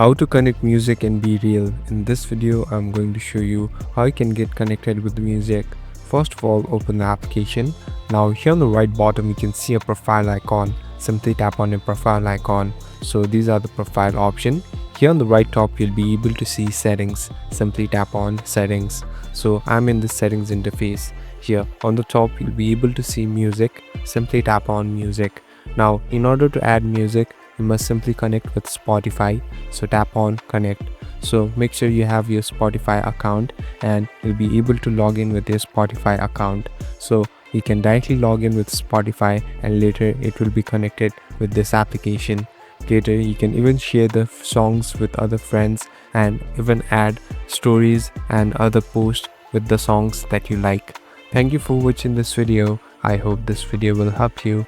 How to connect music in BeReal. In this video, I'm going to show you how you can get connected with the music. First of all, open the application. Now here on the right bottom, you can see a profile icon. Simply tap on your profile icon. So these are the profile option. Here on the right top, you'll be able to see settings. Simply tap on settings. So I'm in the settings interface. Here on the top, you'll be able to see music. Simply tap on music. Now in order to add music, you must simply connect with Spotify. So tap on connect. So make sure you have your Spotify account and you'll be able to log in with your Spotify account. So you can directly log in with Spotify and later it will be connected with this application. Later you can even share the songs with other friends and even add stories and other posts with the songs that you like. Thank you for watching this video. I hope this video will help you.